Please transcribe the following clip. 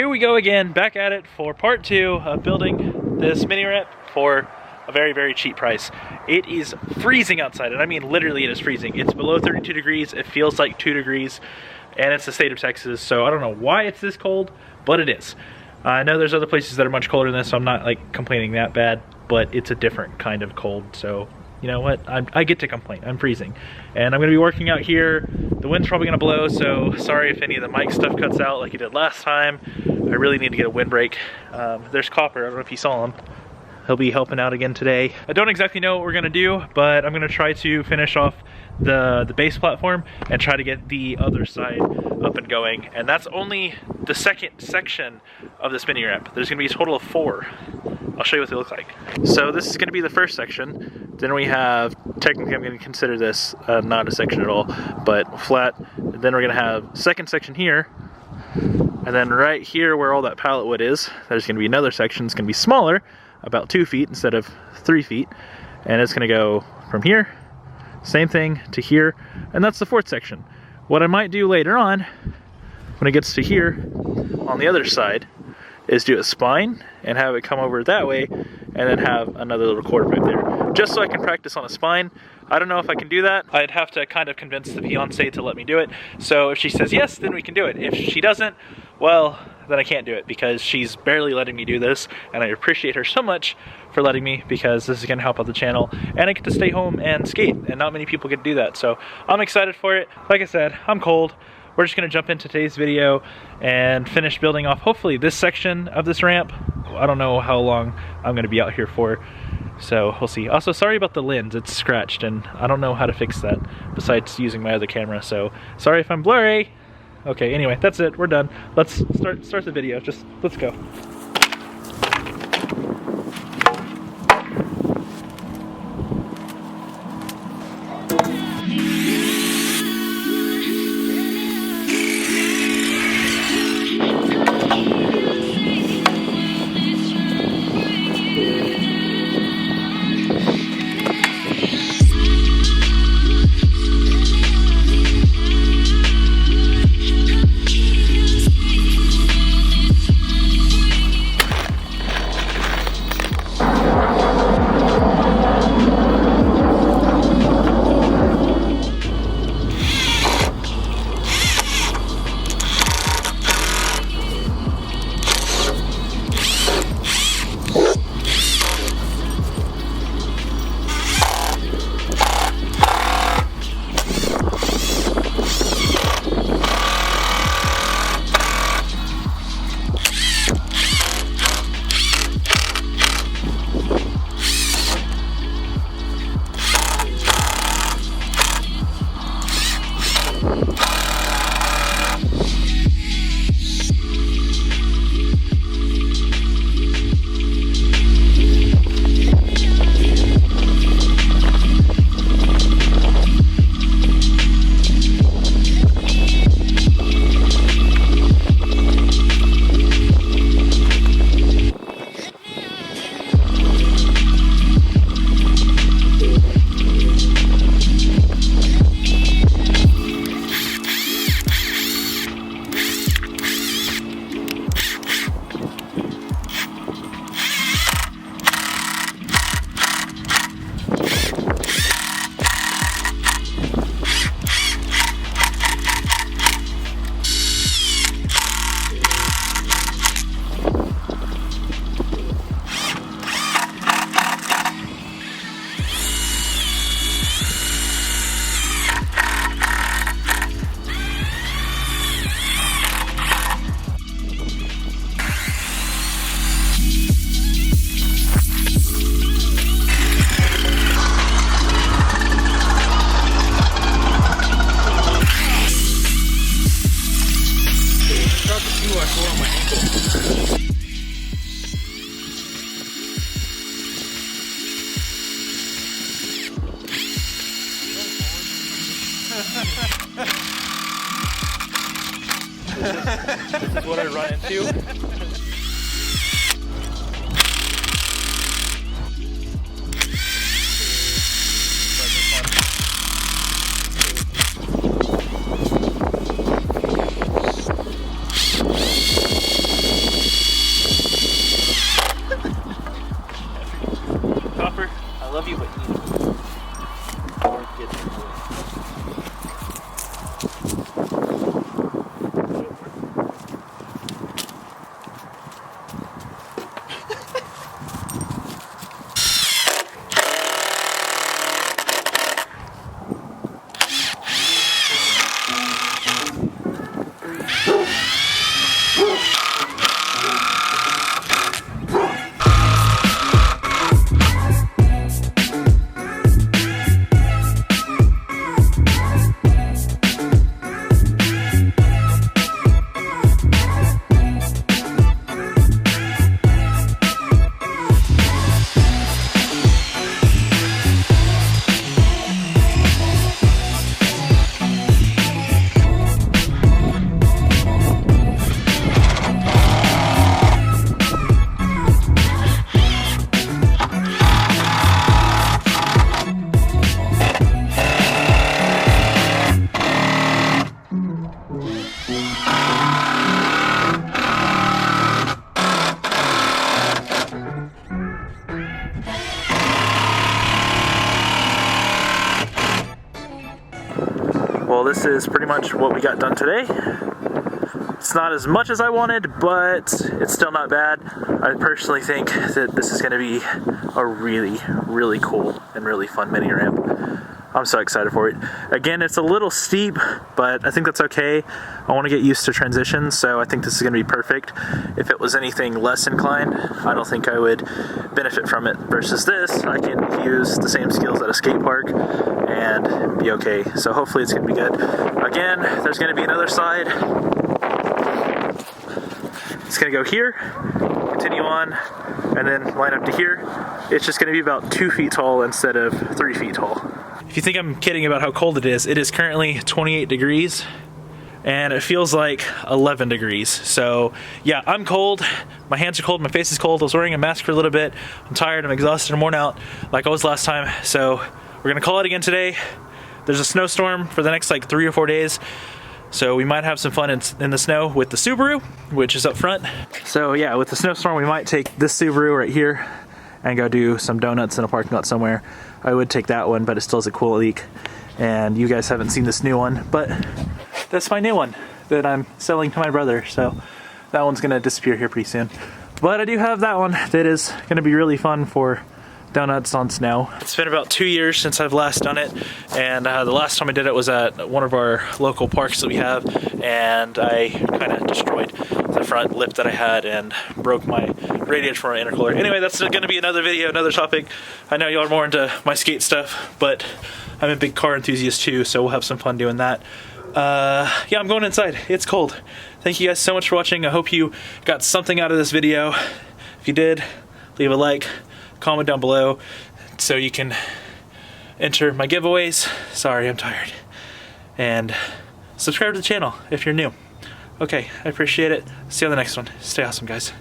Here we go again, back at it for part 2 of building this mini ramp for a very, very cheap price. It is freezing outside, and I mean literally it is freezing. It's below 32 degrees, it feels like 2 degrees, and it's the state of Texas, so I don't know why it's this cold, but it is. I know there's other places that are much colder than this, so I'm not like complaining that bad, but it's a different kind of cold, so you know what, I get to complain. I'm freezing. And I'm gonna be working out here. The wind's probably gonna blow, so sorry if any of the mic stuff cuts out like it did last time. I really need to get a windbreak. There's Copper, I don't know if you saw him. He'll be helping out again today. I don't exactly know what we're gonna do, but I'm gonna try to finish off the base platform and try to get the other side up and going. And that's only the second section of this mini ramp. There's gonna be a total of 4. I'll show you what they look like. So this is gonna be the first section. Then we have, technically I'm gonna consider this not a section at all, but flat. Then we're gonna have second section here. And then right here where all that pallet wood is, there's gonna be another section. It's gonna be smaller, about 2 feet instead of 3 feet. And it's gonna go from here, same thing to here, and that's the 4th section. What I might do later on, when it gets to here, on the other side, is do a spine and have it come over that way, and then have another little cord right there. Just so I can practice on a spine. I don't know if I can do that. I'd have to kind of convince the fiance to let me do it. So if she says yes, then we can do it. If she doesn't, well, then I can't do it because she's barely letting me do this, and I appreciate her so much for letting me because this is gonna help out the channel, and I get to stay home and skate, and not many people get to do that. So I'm excited for it. Like I said, I'm cold. We're just gonna jump into today's video and finish building off hopefully this section of this ramp. I don't know how long I'm gonna be out here for, so we'll see. Also, sorry about the lens, it's scratched and I don't know how to fix that besides using my other camera, so sorry if I'm blurry. Okay, anyway, that's it, we're done. Let's start the video, just let's go. This is what I run into. this is pretty much what we got done today. It's not as much as I wanted, but it's still not bad. I personally think that this is going to be a really, really cool and really fun mini ramp. I'm so excited for it. Again, it's a little steep, but I think that's okay. I want to get used to transitions, so I think this is going to be perfect. If it was anything less inclined, I don't think I would benefit from it. Versus this, I can use the same skills at a skate park and be okay. So hopefully it's going to be good. Again, there's going to be another side. It's going to go here, continue on, and then line up to here. It's just going to be about 2 feet tall instead of 3 feet tall. If you think I'm kidding about how cold it is currently 28 degrees and it feels like 11 degrees. So yeah, I'm cold, my hands are cold, my face is cold. I was wearing a mask for a little bit. I'm tired, I'm exhausted, I'm worn out like I was last time. So we're gonna call it again today. There's a snowstorm for the next like 3 or 4 days. So we might have some fun in the snow with the Subaru, which is up front. So yeah, with the snowstorm, we might take this Subaru right here and go do some donuts in a parking lot somewhere. I would take that one, but it still has a cool leak. And you guys haven't seen this new one, but that's my new one that I'm selling to my brother. So that one's gonna disappear here pretty soon. But I do have that one that is gonna be really fun for donuts on snow. It's been about 2 years since I've last done it, and the last time I did it was at one of our local parks that we have, and I kind of destroyed the front lip that I had and broke my radiator for my intercooler. Anyway, that's gonna be another video, another topic. I know y'all are more into my skate stuff, but I'm a big car enthusiast too, so we'll have some fun doing that. Yeah, I'm going inside. It's cold. Thank you guys so much for watching. I hope you got something out of this video. If you did, leave a like, comment down below so you can enter my giveaways. Sorry, I'm tired. And subscribe to the channel if you're new. Okay, I appreciate it. See you on the next one. Stay awesome, guys.